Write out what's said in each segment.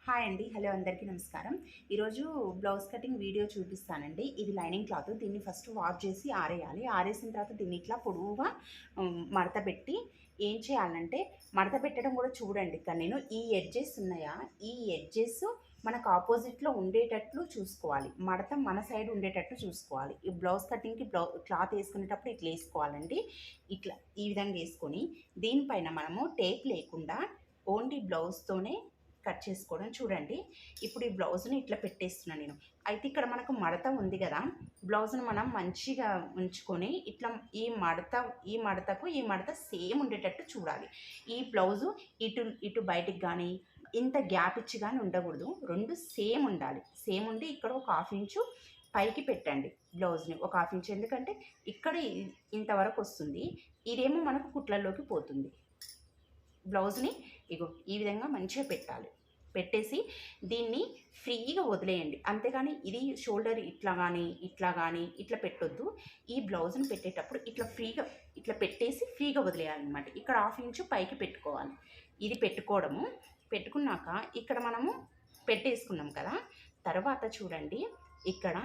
Hi అండి, hello అందరికీ నమస్కారం. ఈరోజు బ్లౌజ్ కటింగ్ వీడియో చూపిస్తానండి. ఇది లైనింగ్ క్లాత్. దీన్ని ఫస్ట్ వాష్ చేసి ఆరేయాలి. ఆరేసిన తర్వాత దీన్ని ఇట్లా పొడవుగా మడత పెట్టి ఏం చేయాలంటే, మడత పెట్టడం కూడా చూడండి. ఇక్కడ నేను ఈ ఎడ్జెస్ ఉన్నాయా, ఈ ఎడ్జెస్ మనకు ఆపోజిట్లో ఉండేటట్లు చూసుకోవాలి. మడత మన సైడ్ ఉండేటట్టు చూసుకోవాలి. ఈ బ్లౌజ్ కటింగ్కి క్లాత్ వేసుకునేటప్పుడు ఇట్లా వేసుకోవాలండి. ఇట్లా ఈ విధంగా వేసుకొని దీనిపైన మనము టేప్ లేకుండా ఓన్లీ బ్లౌజ్తోనే కట్ చేసుకోవడం చూడండి. ఇప్పుడు ఈ బ్లౌజ్ని ఇట్లా పెట్టేస్తున్నాను నేను. అయితే ఇక్కడ మనకు మడత ఉంది కదా, బ్లౌజ్ను మనం మంచిగా ఉంచుకొని ఇట్లా ఈ మడత సేమ్ ఉండేటట్టు చూడాలి. ఈ బ్లౌజు ఇటు బయటికి కానీ ఇంత గ్యాప్ ఇచ్చి కానీ ఉండకూడదు. రెండు సేమ్ ఉండాలి. సేమ్ ఉండి ఇక్కడ ఒక హాఫ్ ఇంచు పైకి పెట్టండి బ్లౌజ్ని, ఒక హాఫ్ ఇంచ్. ఎందుకంటే ఇక్కడ ఇంతవరకు వస్తుంది, ఇదేమో మనకు కుట్లలోకి పోతుంది. బ్లౌజ్ని ఇగో ఈ విధంగా మంచిగా పెట్టాలి. పెట్టేసి దీన్ని ఫ్రీగా వదిలేయండి. అంతేగాని ఇది షోల్డర్ ఇట్లా కానీ ఇట్లా పెట్టొద్దు. ఈ బ్లౌజ్ని పెట్టేటప్పుడు ఇట్లా పెట్టేసి ఫ్రీగా వదిలేయాలన్నమాట. ఇక్కడ హాఫ్ ఇంచు పైకి పెట్టుకోవాలి. ఇది పెట్టుకున్నాక ఇక్కడ మనము పెట్టేసుకున్నాం కదా. తర్వాత చూడండి, ఇక్కడ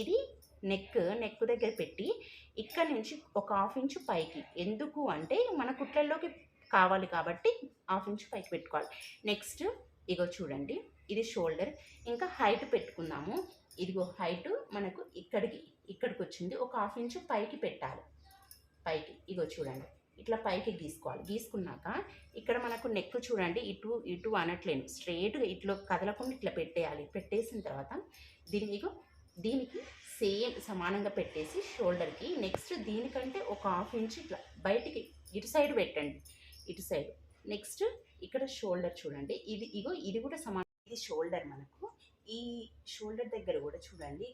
ఇది నెక్ దగ్గర పెట్టి ఇక్కడ నుంచి ఒక హాఫ్ ఇంచు పైకి. ఎందుకు అంటే మన కుట్లల్లోకి కావాలి కాబట్టి హాఫ్ ఇంచ్ పైకి పెట్టుకోవాలి. నెక్స్ట్ ఇగో చూడండి, ఇది షోల్డర్. ఇంకా హైట్ పెట్టుకున్నాము. ఇదిగో హైట్ మనకు ఇక్కడికి వచ్చింది. ఒక హాఫ్ ఇంచు పైకి పెట్టాలి. పైకి ఇగో చూడండి, ఇట్లా పైకి గీసుకోవాలి. గీసుకున్నాక ఇక్కడ మనకు నెక్ చూడండి, ఇటు అనట్లేను, స్ట్రేట్గా ఇట్లా కదలకుండా ఇట్లా పెట్టేయాలి. పెట్టేసిన తర్వాత దీనికి సేమ్ సమానంగా పెట్టేసి షోల్డర్కి నెక్స్ట్ దీనికంటే ఒక హాఫ్ ఇంచ్ ఇట్లా బయటికి ఇటు సైడ్ పెట్టండి. ఇటు సైడ్ నెక్స్ట్ ఇక్కడ షోల్డర్ చూడండి, ఇది కూడా సమానం. ఇది షోల్డర్. మనకు ఈ షోల్డర్ దగ్గర కూడా చూడండి,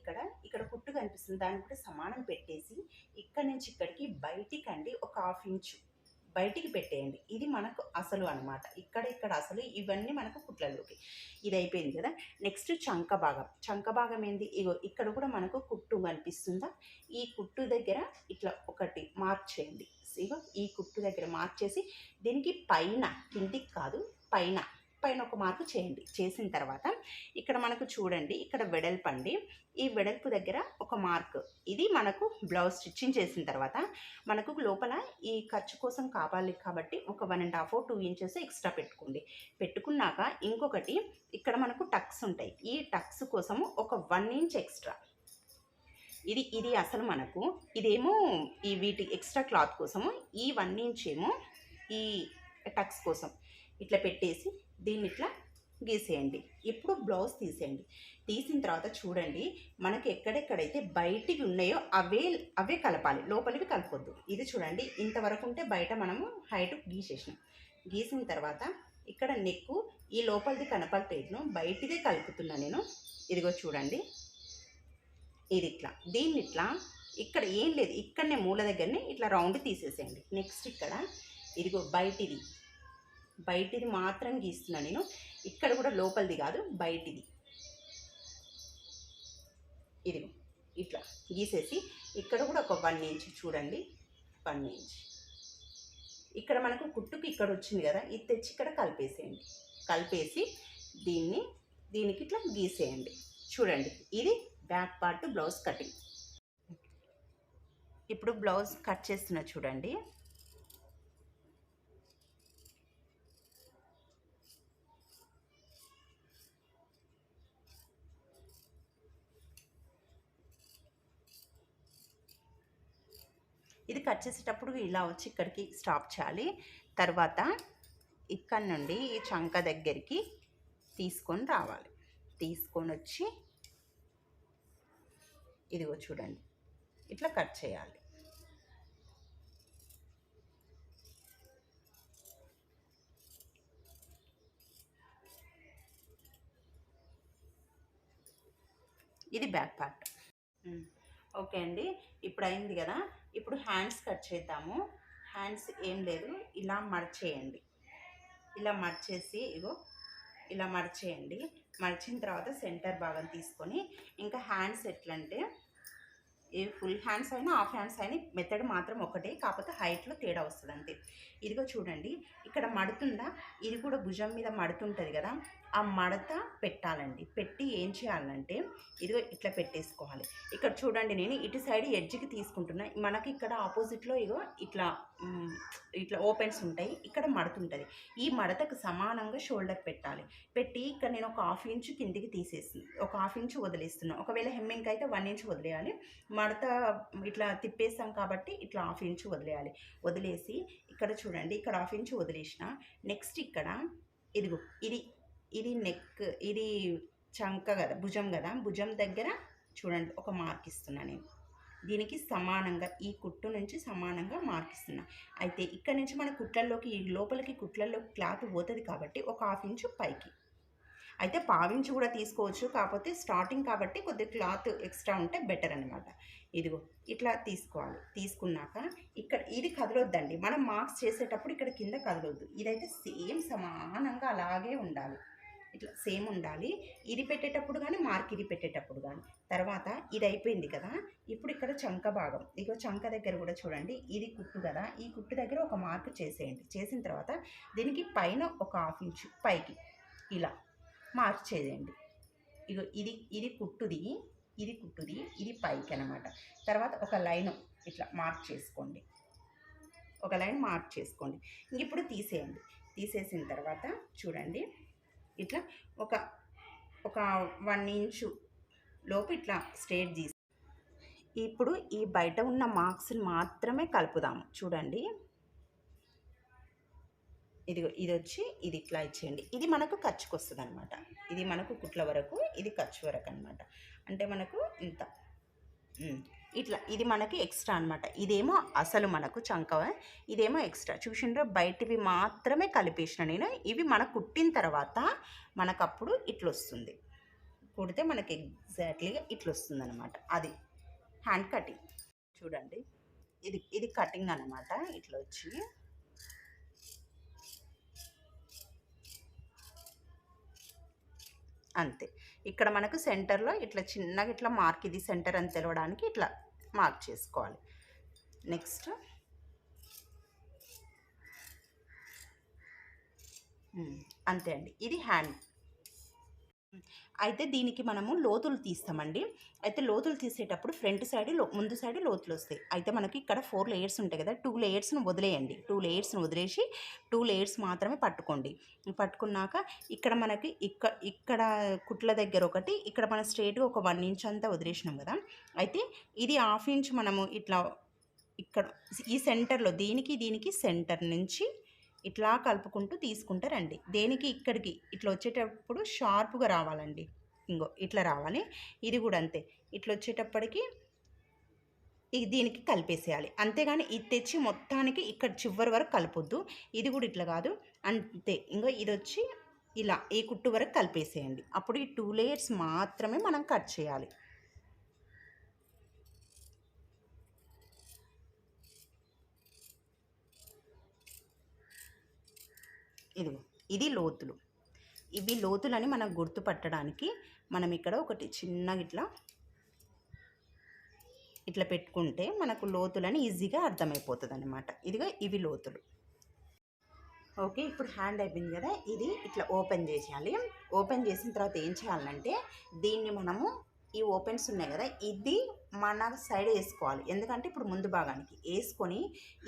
ఇక్కడ కుట్టు కనిపిస్తుంది, దాన్ని కూడా సమానం పెట్టేసి ఇక్కడ నుంచి ఇక్కడికి బయటికండి ఒక హాఫ్ ఇంచు బయటికి పెట్టేయండి. ఇది మనకు అసలు అనమాట. ఇక్కడ అసలు ఇవన్నీ మనకు కుట్లలోకి. ఇది అయిపోయింది కదా. నెక్స్ట్ చంక భాగం ఏంది, ఇక్కడ కూడా మనకు కుట్టు కనిపిస్తుందా, ఈ కుట్టు దగ్గర ఇట్లా ఒకటి మార్క్ చేయండి. ఈ కుట్టు దగ్గర మార్క్ చేసి దీనికి పైన, కిందికి కాదు, పైన ఒక మార్కు చేయండి. చేసిన తర్వాత ఇక్కడ మనకు చూడండి, ఇక్కడ వెడల్పండి. ఈ వెడల్పు దగ్గర ఒక మార్క్. ఇది మనకు బ్లౌజ్ స్టిచ్చింగ్ చేసిన తర్వాత మనకు లోపల ఈ ఖర్చు కోసం కావాలి కాబట్టి ఒక 1.5 2 ఇంచెస్ ఎక్స్ట్రా పెట్టుకోండి. పెట్టుకున్నాక ఇంకొకటి ఇక్కడ మనకు టక్స్ ఉంటాయి. ఈ టక్స్ కోసము ఒక 1 ఇంచ్ ఎక్స్ట్రా. ఇది అసలు మనకు ఇదేమో ఈ వీటి ఎక్స్ట్రా క్లాత్ కోసము, ఈ 1 ఇంచ్ ఏమో ఈ టక్స్ కోసం. ఇట్లా పెట్టేసి దీన్ని ఇట్లా గీసేయండి. ఇప్పుడు బ్లౌజ్ తీసేయండి. తీసిన తర్వాత చూడండి, మనకి ఎక్కడెక్కడైతే బయటికి ఉన్నాయో అవే కలపాలి, లోపలివి కలపొద్దు. ఇది చూడండి, ఇంతవరకు ఉంటే బయట మనము హైట్ గీసిన తర్వాత ఇక్కడ నెక్కు ఈ లోపలిది కనపడట్లేదు, బయటిదే కలుపుతున్నా నేను. ఇదిగో చూడండి, ఇది ఇట్లా, దీన్ని ఇట్లా ఇక్కడ ఏం లేదు, ఇక్కడనే మూల దగ్గరనే ఇట్లా రౌండ్ తీసేసేయండి. నెక్స్ట్ ఇక్కడ ఇదిగో బయటిది మాత్రం గీస్తున్నా నేను. ఇక్కడ కూడా లోపలిది కాదు, బయటిది. ఇదిగో ఇట్లా గీసేసి ఇక్కడ కూడా ఒక 1 ఇంచ్ చూడండి, 1 ఇంచ్. ఇక్కడ మనకు కుట్టుకు ఇక్కడ వచ్చింది కదా, ఇది తెచ్చి ఇక్కడ కలిపేసేయండి. కలిపేసి దీనికి ఇట్లా గీసేయండి. చూడండి, ఇది బ్యాక్ పార్ట్ బ్లౌజ్ కటింగ్. ఇప్పుడు బ్లౌజ్ కట్ చేస్తున్నా చూడండి. ఇది కట్ చేసేటప్పుడు ఇలా వచ్చి ఇక్కడికి స్టాప్ చేయాలి. తర్వాత ఇక్కడ నుండి ఈ చంక దగ్గరికి తీసుకొని రావాలి. తీసుకొని వచ్చి ఇదిగో చూడండి, ఇట్లా కట్ చేయాలి. ఇది బ్యాక్ పార్ట్. ఓకే అండి, ఇప్పుడు అయింది కదా. ఇప్పుడు హ్యాండ్స్ కట్ చేద్దాము. హ్యాండ్స్ ఏం లేదు, ఇలా మర్చేయండి. ఇలా మర్చేసి ఇలా మర్చేయండి. మర్చిన తర్వాత సెంటర్ భాగం తీసుకొని, ఇంకా హ్యాండ్స్ ఎట్లంటే ఏ ఫుల్ హ్యాండ్స్ అయినా హాఫ్ హ్యాండ్స్ అయినా మెథడ్ మాత్రం ఒకటే, కాకపోతే హైట్లో తేడా వస్తుంది అంతే. ఇదిగో చూడండి, ఇక్కడ మడుతుందా, ఇది కూడా భుజం మీద మడుతుంటుంది కదా, ఆ మడత పెట్టాలండి. పెట్టి ఏం చేయాలంటే ఇదిగో ఇట్లా పెట్టేసుకోవాలి. ఇక్కడ చూడండి నేను ఇటు సైడ్ ఎడ్జ్‌కి తీసుకుంటున్నా. మనకి ఇక్కడ ఆపోజిట్‌లో ఇగో ఇట్లా ఇట్లా ఓపెన్స్ ఉంటాయి. ఇక్కడ మడత ఉంటది. ఈ మడతకు సమానంగా షోల్డర్ పెట్టాలి. పెట్టి ఇక్కడ నేను ఒక 1/2 ఇంచు కిందికి తీసేసి ఒక 1/2 ఇంచు వదిలేస్తున్నా. ఒకవేళ హెమ్మింగ్‌కి అయితే 1 ఇంచ్ వదిలేయాలి. మడత ఇట్లా తిప్పేసాం కాబట్టి ఇట్లా 1/2 ఇంచు వదిలేయాలి. వదిలేసి ఇక్కడ చూడండి ఇక్కడ 1/2 ఇంచు వదిలేసిన. నెక్స్ట్ ఇక్కడ ఇదిగో ఇది నెక్, ఇది చంక కదా, భుజం కదా, భుజం దగ్గర చూడండి ఒక మార్క్ ఇస్తున్నా నేను. దీనికి సమానంగా ఈ కుట్టు నుంచి సమానంగా మార్క్ ఇస్తున్నా. అయితే ఇక్కడ నుంచి మన కుట్లల్లోకి లోపలికి కుట్లల్లోకి క్లాత్ పోతుంది కాబట్టి ఒక 1/2 ఇంచు పైకి, అయితే 1/4 ఇంచు కూడా తీసుకోవచ్చు. కాకపోతే స్టార్టింగ్ కాబట్టి కొద్దిగా క్లాత్ ఎక్స్ట్రా ఉంటే బెటర్ అనమాట. ఇదిగో ఇట్లా తీసుకోవాలి. తీసుకున్నాక ఇక్కడ ఇది కదలొద్దండి. మనం మార్క్స్ చేసేటప్పుడు ఇక్కడ కింద కదలొద్దు. ఇదైతే సేమ్ సమానంగా అలాగే ఉండాలి. ఇట్లా సేమ్ ఉండాలి. ఇది పెట్టేటప్పుడు కానీ మార్క్ ఇది పెట్టేటప్పుడు కానీ. తర్వాత ఇది అయిపోయింది కదా, ఇప్పుడు ఇక్కడ చంక భాగం, ఇగో చంక దగ్గర కూడా చూడండి ఇది కుట్టు కదా, ఈ కుట్టు దగ్గర ఒక మార్క్ చేసేయండి. చేసిన తర్వాత దీనికి పైన ఒక 1/2 ఇంచు పైకి ఇలా మార్క్ చేయండి. ఇగో ఇది కుట్టుది, ఇది పైకి అనమాట. తర్వాత ఒక లైన్ ఇట్లా మార్క్ చేసుకోండి. ఒక లైన్ మార్క్ చేసుకోండి. ఇప్పుడు తీసేయండి. తీసేసిన తర్వాత చూడండి ఇట్లా ఒక 1 ఇంచు లోపు ఇట్లా స్ట్రేట్ తీసి ఇప్పుడు ఈ బయట ఉన్న మార్క్స్ని మాత్రమే కలుపుదాము. చూడండి ఇదిగో ఇది వచ్చి ఇది ఇట్లా ఇచ్చేయండి. ఇది మనకు ఖర్చుకు వస్తుంది అనమాట. ఇది మనకు కుట్ల వరకు, ఇది ఖర్చు వరకు అనమాట. అంటే మనకు ఇంత ఇట్లా ఇది మనకి ఎక్స్ట్రా అనమాట. ఇదేమో అసలు మనకు చంక, ఇదేమో ఎక్స్ట్రా. చూసిండ్రో బయటివి మాత్రమే కలిపేసిన నేను. ఇవి మనకు కుట్టిన తర్వాత మనకు అప్పుడు ఇట్లా వస్తుంది. కుడితే మనకి ఎగ్జాక్ట్లీగా ఇట్లా వస్తుంది అనమాట. అది హ్యాండ్ కటింగ్. చూడండి ఇది కటింగ్ అనమాట. ఇట్లా వచ్చి అంతే. ఇక్కడ మనకు సెంటర్లో ఇట్లా చిన్నగా ఇట్లా మార్క్, ఇది సెంటర్ అని తెలవడానికి ఇట్లా మార్క్ చేసుకోవాలి. నెక్స్ట్ అంతే అండి. ఇది హ్యాండ్. అయితే దీనికి మనము లోతులు తీస్తామండి. అయితే లోతులు తీసేటప్పుడు ఫ్రంట్ సైడ్ ముందు సైడ్ లోతులు వస్తాయి. అయితే మనకి ఇక్కడ 4 లేయర్స్ ఉంటాయి కదా, 2 లేయర్స్ను వదిలేయండి. 2 లేయర్స్ను వదిలేసి 2 లేయర్స్ మాత్రమే పట్టుకోండి. పట్టుకున్నాక ఇక్కడ మనకి ఇక్కడ కుట్ల దగ్గర ఒకటి, ఇక్కడ మన స్ట్రేట్గా ఒక 1 ఇంచ్ అంతా వదిలేసినాం కదా. అయితే ఇది 1/2 ఇంచ్ మనము ఇట్లా ఇక్కడ ఈ సెంటర్లో దీనికి సెంటర్ నుంచి ఇట్లా కలుపుకుంటూ తీసుకుంటారండి. దేనికి ఇక్కడికి ఇట్లా వచ్చేటప్పుడు షార్ప్గా రావాలండి. ఇంగో ఇట్లా రావాలి. ఇది కూడా అంతే. ఇట్లా వచ్చేటప్పటికి దీనికి కలిపేసేయాలి. అంతేగాని ఇది తెచ్చి మొత్తానికి ఇక్కడ చివరి వరకు కలపొద్దు. ఇది కూడా ఇట్లా కాదు, అంతే. ఇంకో ఇది వచ్చి ఇలా ఈ కుట్టు వరకు కలిపేసేయండి. అప్పుడు ఈ 2 లేయర్స్ మాత్రమే మనం కట్ చేయాలి. ఇదిగో ఇది లోతులు. ఇవి లోతులని మనం గుర్తుపట్టడానికి మనం ఇక్కడ ఒకటి చిన్నగా ఇట్లా పెట్టుకుంటే మనకు లోతులని ఈజీగా అర్థమైపోతుంది అనమాట. ఇదిగో ఇవి లోతులు. ఓకే, ఇప్పుడు హ్యాండ్ అయిపోయింది కదా, ఇది ఇట్లా ఓపెన్ చేసేయాలి. ఓపెన్ చేసిన తర్వాత ఏం చేయాలంటే దీన్ని మనము ఈ ఓపెన్స్ ఉన్నాయి కదా, ఇది మన సైడ్ వేసుకోవాలి. ఎందుకంటే ఇప్పుడు ముందు భాగానికి వేసుకొని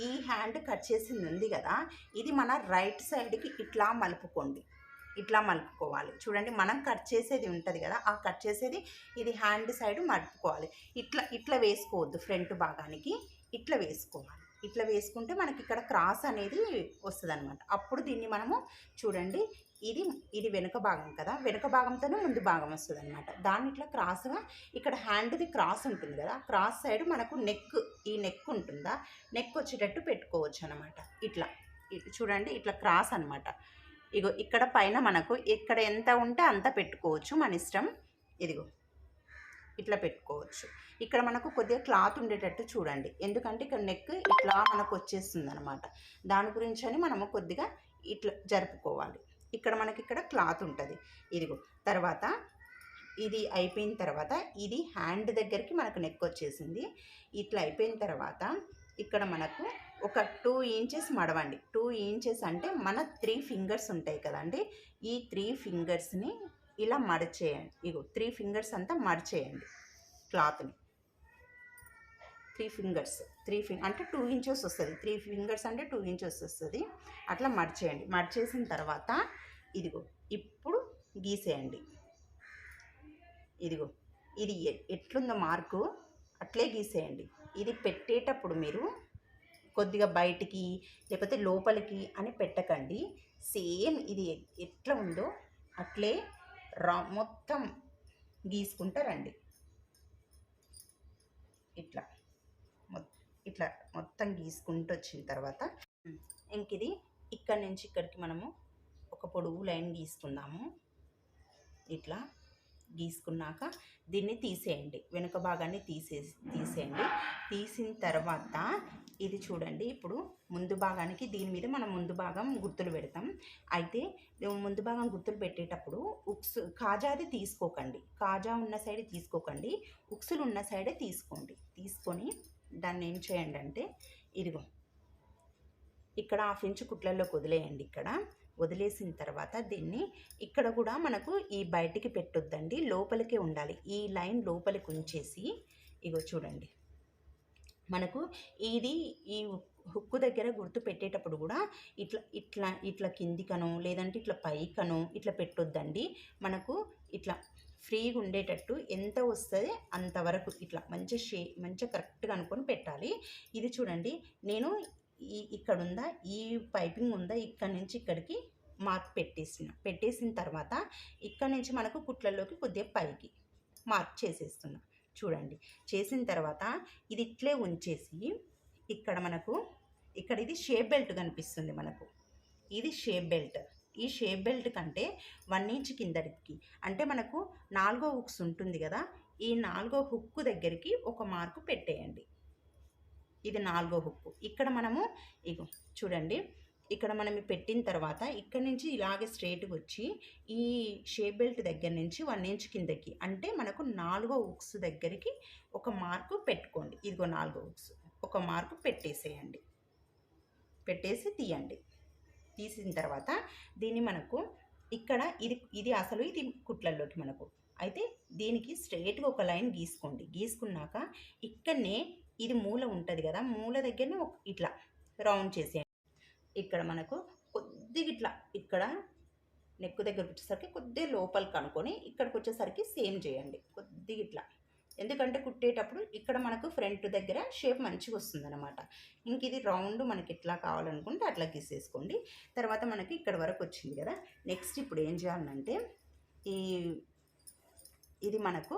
ఈ హ్యాండ్ కట్ చేసింది ఉంది కదా, ఇది మన రైట్ సైడ్కి ఇట్లా మలుపుకోండి. ఇట్లా మలుపుకోవాలి. చూడండి మనం కట్ చేసేది ఉంటుంది కదా, ఆ కట్ చేసేది ఇది హ్యాండ్ సైడ్ మలుపుకోవాలి. ఇట్లా వేసుకోవద్దు. ఫ్రంట్ భాగానికి ఇట్లా వేసుకోవాలి. ఇట్లా వేసుకుంటే మనకి ఇక్కడ క్రాస్ అనేది వస్తుంది అనమాట. అప్పుడు దీన్ని మనము చూడండి ఇది వెనుక భాగం కదా, వెనుక భాగంతోనే ముందు భాగం వస్తుంది అనమాట. దాన్ని ఇట్లా క్రాస్గా ఇక్కడ హ్యాండ్ది క్రాస్ ఉంటుంది కదా, క్రాస్ సైడ్ మనకు ఈ నెక్ ఉంటుందా, నెక్ వచ్చేటట్టు పెట్టుకోవచ్చు అనమాట. ఇట్లా చూడండి ఇట్లా క్రాస్ అనమాట. ఇగో ఇక్కడ పైన మనకు ఇక్కడ ఎంత ఉంటే అంత పెట్టుకోవచ్చు, మన ఇష్టం. ఇదిగో ఇట్లా పెట్టుకోవచ్చు. ఇక్కడ మనకు కొద్దిగా క్లాత్ ఉండేటట్టు చూడండి, ఎందుకంటే ఇక్కడ నెక్ ఇట్లా మనకు వచ్చేస్తుంది అనమాట. దాని గురించి అని మనము కొద్దిగా ఇట్లా జరుపుకోవాలి. ఇక్కడ మనకి ఇక్కడ క్లాత్ ఉంటుంది. ఇదిగో తర్వాత ఇది అయిపోయిన తర్వాత ఇది హ్యాండ్ దగ్గరికి మనకు నెక్ వచ్చేసింది. ఇట్లా అయిపోయిన తర్వాత ఇక్కడ మనకు ఒక 2 ఇంచెస్ మడవండి. 2 ఇంచెస్ అంటే మన 3 ఫింగర్స్ ఉంటాయి కదండీ! ఈ 3 ఫింగర్స్‌ని ఇలా మడిచేయండి. ఇగో 3 ఫింగర్స్ అంతా మడిచేయండి క్లాత్‌ని. 3 ఫింగర్స్. అంటే 2 ఇంచెస్ వస్తది. 3 ఫింగర్స్ అంటే 2 ఇంచెస్ వస్తది. అట్లా మడిచేయండి. మడిచేసిన తర్వాత ఇదిగో ఇప్పుడు గీసేయండి. ఇదిగో ఇది ఎట్లుందో మార్కు అట్లే గీసేయండి. ఇది పెట్టేటప్పుడు మీరు కొద్దిగా బయటికి లేకపోతే లోపలికి అని పెట్టకండి. సేమ్ ఇది ఎట్లా ఉందో అట్లే మొత్తం గీసుకుంటా రండి. ఇట్లా ఇట్లా మొత్తం గీసుకుంటూ వచ్చిన తర్వాత ఇంక ఇది ఇక్కడి నుంచి ఇక్కడికి మనము ఒక పొడుగు లైన్ గీసుకుందాము. ఇట్లా గీసుకున్నాక దీన్ని తీసేయండి. వెనుక భాగాన్ని తీసేయండి. తీసిన తర్వాత ఇది చూడండి, ఇప్పుడు ముందు భాగానికి దీని మీద మనం ముందు భాగం గుర్తులు పెడతాం. అయితే ముందు భాగం గుర్తులు పెట్టేటప్పుడు కాజాది తీసుకోకండి. కాజా ఉన్న సైడ్ తీసుకోకండి, ఉక్సులు ఉన్న సైడే తీసుకోండి. తీసుకొని దాన్ని ఏం చేయండి అంటే ఇదిగో ఇక్కడ 1/2 ఇంచు కుట్లలోకి వదిలేయండి. ఇక్కడ వదిలేసిన తర్వాత దీన్ని ఇక్కడ కూడా మనకు ఈ బయటికి పెట్టొద్దండి, లోపలికే ఉండాలి. ఈ లైన్ లోపలికి ఉంచేసి ఇగో చూడండి, మనకు ఇది ఈ హుక్కు దగ్గర గుర్తు పెట్టేటప్పుడు కూడా ఇట్లా ఇట్లా ఇట్లా కిందికనో లేదంటే ఇట్లా పైకనో ఇట్లా పెట్టొద్దండి. మనకు ఇట్లా ఫ్రీగా ఉండేటట్టు ఎంత వస్తుంది అంతవరకు ఇట్లా మంచిగా కరెక్ట్గా అనుకొని పెట్టాలి. ఇది చూడండి, నేను ఇక్కడ ఉందా ఈ పైపింగ్ ఉందా ఇక్కడ నుంచి ఇక్కడికి మార్క్ పెట్టేసిన తర్వాత ఇక్కడ నుంచి మనకు కుట్లలోకి కొద్దిగా పైకి మార్క్ చేసేస్తున్నా. చూడండి, చేసిన తర్వాత ఇది ఇట్లే ఉంచేసి ఇక్కడ మనకు ఇక్కడ ఇది షేప్ బెల్ట్ కనిపిస్తుంది మనకు. ఇది షేప్ బెల్ట్. ఈ షేప్ బెల్ట్ కంటే 1 ఇంచ్ కిందకి అంటే మనకు 4వ హుక్స్ ఉంటుంది కదా, ఈ 4వ హుక్కు దగ్గరికి ఒక మార్కు పెట్టేయండి. ఇది 4వ హుక్కు. ఇక్కడ మనము ఇగో చూడండి, ఇక్కడ మనం పెట్టిన తర్వాత ఇక్కడ నుంచి ఇలాగే స్ట్రైట్గా వచ్చి ఈ షేప్ బెల్ట్ దగ్గర నుంచి 1 ఇంచ్ కిందకి అంటే మనకు 4వ హుక్స్ దగ్గరికి ఒక మార్కు పెట్టుకోండి. ఇదిగో 4వ హుక్స్ ఒక మార్కు పెట్టేసేయండి. పెట్టేసి తీయండి. తీసిన తర్వాత దీన్ని మనకు ఇక్కడ ఇది అసలు ఇది కుట్లల్లోకి మనకు అయితే దీనికి స్ట్రైట్గా ఒక లైన్ గీసుకోండి. గీసుకున్నాక ఇక్కడనే ఇది మూల ఉంటుంది కదా, మూల దగ్గరనే ఇట్లా రౌండ్ చేసేయండి. ఇక్కడ మనకు కొద్దిగా ఇట్లా ఇక్కడ నెక్ దగ్గరకు వచ్చేసరికి కొద్దిగా లోపలికి అనుకొని ఇక్కడికి వచ్చేసరికి సేమ్ చేయండి కొద్దిగా ఇట్లా. ఎందుకంటే కుట్టేటప్పుడు ఇక్కడ మనకు ఫ్రంట్ దగ్గర షేప్ మంచిగా వస్తుంది అనమాట. ఇంక ఇది రౌండ్ మనకి ఎట్లా కావాలనుకుంటే అట్లా గీసేసుకోండి. తర్వాత మనకి ఇక్కడ వరకు వచ్చింది కదా, నెక్స్ట్ ఇప్పుడు ఏం చేయాలంటే ఇది మనకు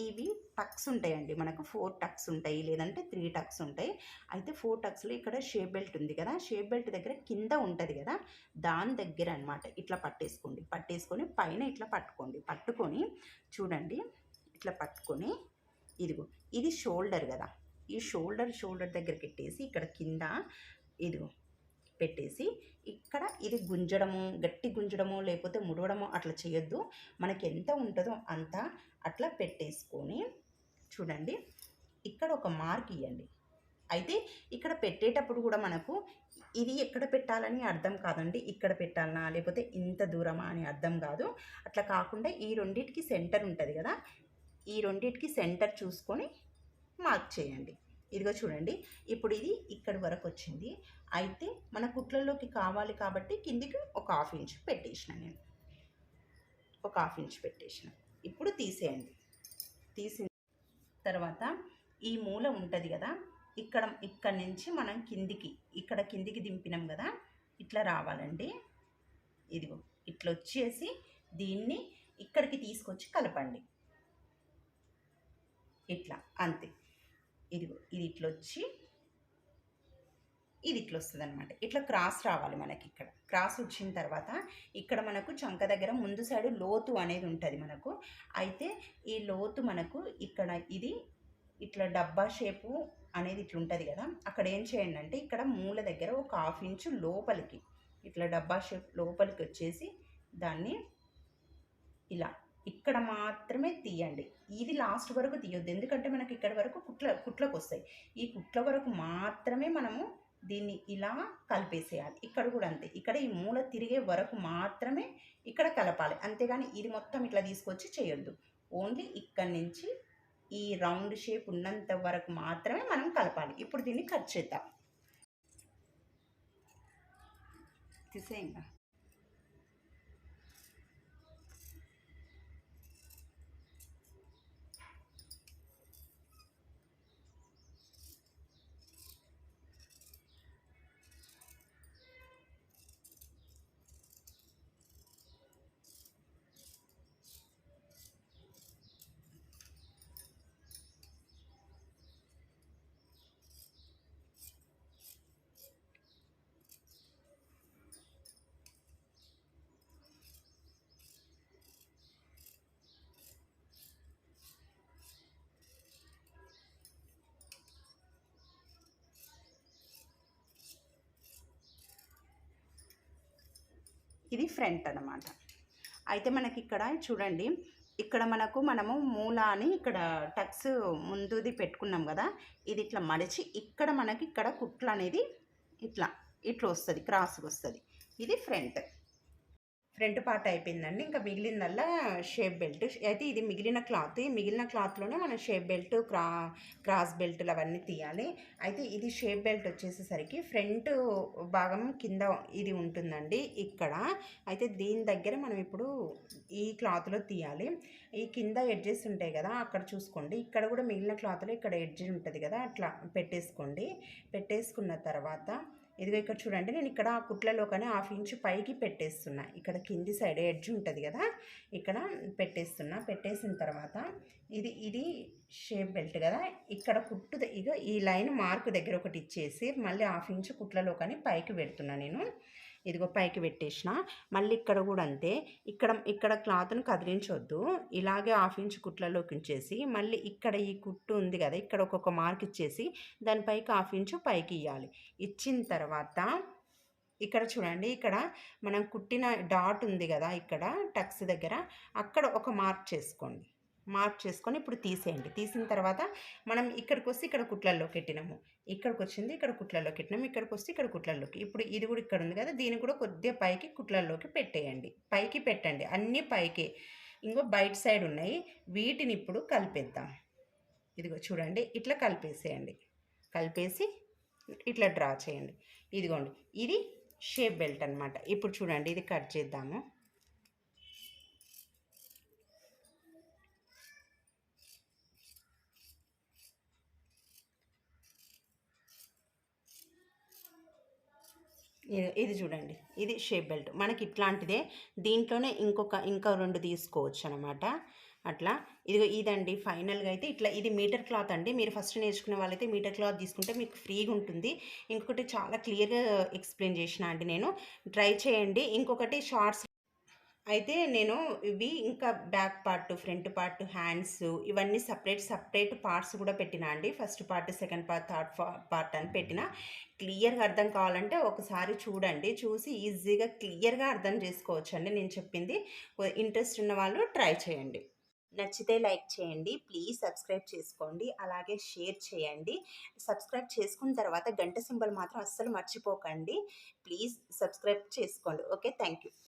ఇవి టక్స్ ఉంటాయండి. మనకు 4 టక్స్ ఉంటాయి లేదంటే 3 టక్స్ ఉంటాయి. అయితే 4 టక్స్లో ఇక్కడ షేప్ బెల్ట్ ఉంది కదా, షేప్ బెల్ట్ దగ్గర కింద ఉంటుంది కదా, దాని దగ్గర అనమాట ఇట్లా పట్టేసుకోండి. పట్టేసుకొని పైన ఇట్లా పట్టుకోండి. పట్టుకొని చూడండి, ఇట్లా పట్టుకొని ఇదిగో ఇది షోల్డర్ కదా, ఈ షోల్డర్ దగ్గర పెట్టేసి ఇక్కడ కింద ఇదిగో పెట్టేసి ఇక్కడ ఇది గుంజడము, గట్టి గుంజడము లేకపోతే ముడవడము అట్లా చేయొద్దు. మనకి ఎంత ఉంటుందో అంత అట్లా పెట్టేసుకొని చూడండి, ఇక్కడ ఒక మార్క్ ఇవ్వండి. అయితే ఇక్కడ పెట్టేటప్పుడు కూడా మనకు ఇది ఎక్కడ పెట్టాలని అర్థం కాదండి, ఇక్కడ పెట్టాలనా లేకపోతే ఇంత దూరమా అని అర్థం కాదు. అట్లా కాకుండా ఈ రెండింటికి సెంటర్ ఉంటుంది కదా, ఈ రెండింటికి సెంటర్ చూసుకొని మార్క్ చేయండి. ఇదిగో చూడండి, ఇప్పుడు ఇది ఇక్కడి వరకు వచ్చింది. అయితే మన కుట్లలోకి కావాలి కాబట్టి కిందికి ఒక 1/2 ఇంచ్ పెట్టేసిన నేను, ఒక 1/2 ఇంచ్ పెట్టేసిన. ఇప్పుడు తీసేయండి. తీసిన తర్వాత ఈ మూల ఉంటుంది కదా, ఇక్కడ నుంచి మనం కిందికి దింపినాం కదా, ఇట్లా రావాలండి. ఇదిగో ఇట్లా వచ్చేసి దీన్ని ఇక్కడికి తీసుకొచ్చి కలపండి. ఇట్లా అంతే. ఇదిగో ఇది ఇట్లా వచ్చి ఇది ఇట్లా వస్తుంది అనమాట. ఇట్లా క్రాస్ రావాలి మనకి. ఇక్కడ క్రాస్ వచ్చిన తర్వాత ఇక్కడ మనకు చంక దగ్గర ముందు సైడు లోతు అనేది ఉంటుంది మనకు. అయితే ఈ లోతు మనకు ఇక్కడ ఇది ఇట్లా డబ్బా షేపు అనేది ఇట్లా ఉంటుంది కదా, అక్కడ ఏం చేయండి అంటే ఇక్కడ మూల దగ్గర ఒక 1/2 ఇంచు లోపలికి ఇట్లా డబ్బా షేప్ లోపలికి వచ్చేసి దాన్ని ఇలా ఇక్కడ మాత్రమే తీయండి. ఇది లాస్ట్ వరకు తీయొద్దు, ఎందుకంటే మనకి ఇక్కడ వరకు కుట్లకు వస్తాయి. ఈ కుట్ల వరకు మాత్రమే మనము దీన్ని ఇలా కలిపేసేయాలి. ఇక్కడ కూడా అంతే, ఇక్కడ ఈ మూల తిరిగే వరకు మాత్రమే ఇక్కడ కలపాలి, అంతేగాని ఇది మొత్తం ఇట్లా తీసుకొచ్చి చేయొద్దు. ఓన్లీ ఇక్కడి నుంచి ఈ రౌండ్ షేప్ ఉన్నంత వరకు మాత్రమే మనం కలపాలి. ఇప్పుడు దీన్ని కట్ చేద్దాం. తీసేయంగా. ఇది ఫ్రంట్ అన్నమాట. అయితే మనకి ఇక్కడ చూడండి, ఇక్కడ మనము మూల అని ఇక్కడ టక్స్ ముందుది పెట్టుకున్నాం కదా, ఇది ఇట్లా మడిచి ఇక్కడ మనకి ఇక్కడ కుట్లు అనేది ఇట్లా ఇట్లా వస్తుంది, క్రాస్గా వస్తుంది. ఇది ఫ్రంట్ పార్ట్ అయిపోయిందండి. ఇంకా మిగిలిందల్లా షేప్ బెల్ట్. అయితే ఇది మిగిలిన క్లాత్, ఈ మిగిలిన క్లాత్లోనే మనం షేప్ బెల్ట్, క్రాస్ బెల్ట్లు అవన్నీ తీయాలి. అయితే ఇది షేప్ బెల్ట్ వచ్చేసేసరికి ఫ్రంట్ భాగం కింద ఇది ఉంటుందండి ఇక్కడ. అయితే దీని దగ్గర మనం ఇప్పుడు ఈ క్లాత్లో తీయాలి. ఈ కింద ఎడ్జెస్ ఉంటాయి కదా, అక్కడ చూసుకోండి. ఇక్కడ కూడా మిగిలిన క్లాత్లో ఇక్కడ ఎడ్జ్ ఉంటుంది కదా, అట్లా పెట్టేసుకోండి. పెట్టేసుకున్న తర్వాత ఇదిగో ఇక్కడ చూడండి, నేను ఇక్కడ ఆ కుట్లలో కానీ 1/2 ఇంచు పైకి పెట్టేస్తున్నా. ఇక్కడ కింది సైడ్ ఎడ్జ్ ఉంటుంది కదా, ఇక్కడ పెట్టేస్తున్నా. పెట్టేసిన తర్వాత ఇది షేప్ బెల్ట్ కదా, ఇక్కడ కుట్టు ఇక ఈ లైన్ మార్క్ దగ్గర ఒకటి ఇచ్చేసి మళ్ళీ 1/2 ఇంచు కుట్లలో కానీ పైకి పెడుతున్నా నేను. ఇదిగో పైకి పెట్టేసిన. మళ్ళీ ఇక్కడ కూడా అంతే, ఇక్కడ క్లాత్ను కదిలించొద్దు, ఇలాగే 1/2 ఇంచు కుట్లలోకి ఉంచేసి మళ్ళీ ఇక్కడ ఈ కుట్టు ఉంది కదా, ఇక్కడ ఒక్కొక్క మార్క్ ఇచ్చేసి దానిపైకి 1/2 ఇంచు పైకి ఇవ్వాలి. ఇచ్చిన తర్వాత ఇక్కడ చూడండి, ఇక్కడ మనం కుట్టిన డాట్ ఉంది కదా, ఇక్కడ టక్స్ దగ్గర అక్కడ ఒక మార్క్ చేసుకోండి. మార్క్ చేసుకొని ఇప్పుడు తీసేయండి. తీసిన తర్వాత మనం ఇక్కడికి వస్తే ఇక్కడ కుట్లల్లోకి పెట్టినాము, ఇక్కడికి వచ్చింది ఇక్కడ కుట్లల్లోకి పెట్టినాము, ఇక్కడికి వస్తే ఇక్కడ కుట్లల్లోకి. ఇప్పుడు ఇది కూడా ఇక్కడ ఉంది కదా, దీన్ని కూడా కొద్దిగా పైకి కుట్లల్లోకి పెట్టేయండి. పైకి పెట్టండి, అన్నీ పైకి. ఇంకో బయట సైడ్ ఉన్నాయి, వీటిని ఇప్పుడు కలిపేద్దాం. ఇదిగో చూడండి, ఇట్లా కలిపేసేయండి. కలిపేసి ఇట్లా డ్రా చేయండి. ఇదిగోండి, ఇది షేప్ బెల్ట్ అనమాట. ఇప్పుడు చూడండి, ఇది కట్ చేద్దాము. ఇది చూడండి, ఇది షేప్ బెల్ట్ మనకి ఇట్లాంటిదే. దీంట్లోనే ఇంకా 2 తీసుకోవచ్చు అనమాట. అట్లా ఇదండి ఫైనల్గా అయితే ఇట్లా. ఇది మీటర్ క్లాత్ అండి. మీరు ఫస్ట్ నేర్చుకునే వాళ్ళైతే మీటర్ క్లాత్ తీసుకుంటే మీకు ఫ్రీగా ఉంటుంది. ఇంకొకటి చాలా క్లియర్గా ఎక్స్ప్లెయిన్ చేసిన అండి నేను, ట్రై చేయండి. ఇంకొకటి షార్ట్స్ అయితే నేను ఇవి ఇంకా back part, front part, hands ఇవన్నీ సపరేట్ పార్ట్స్ కూడా పెట్టినా అండి. First part, second part, third part అని పెట్టిన. క్లియర్గా అర్థం కావాలంటే ఒకసారి చూడండి, చూసి ఈజీగా క్లియర్గా అర్థం చేసుకోవచ్చండి నేను చెప్పింది. ఇంట్రెస్ట్ ఉన్న వాళ్ళు ట్రై చేయండి. నచ్చితే లైక్ చేయండి, ప్లీజ్ సబ్స్క్రైబ్ చేసుకోండి, అలాగే షేర్ చేయండి. సబ్స్క్రైబ్ చేసుకున్న తర్వాత గంట సింబల్ మాత్రం అస్సలు మర్చిపోకండి. ప్లీజ్ సబ్స్క్రైబ్ చేసుకోండి. Okay, thank you.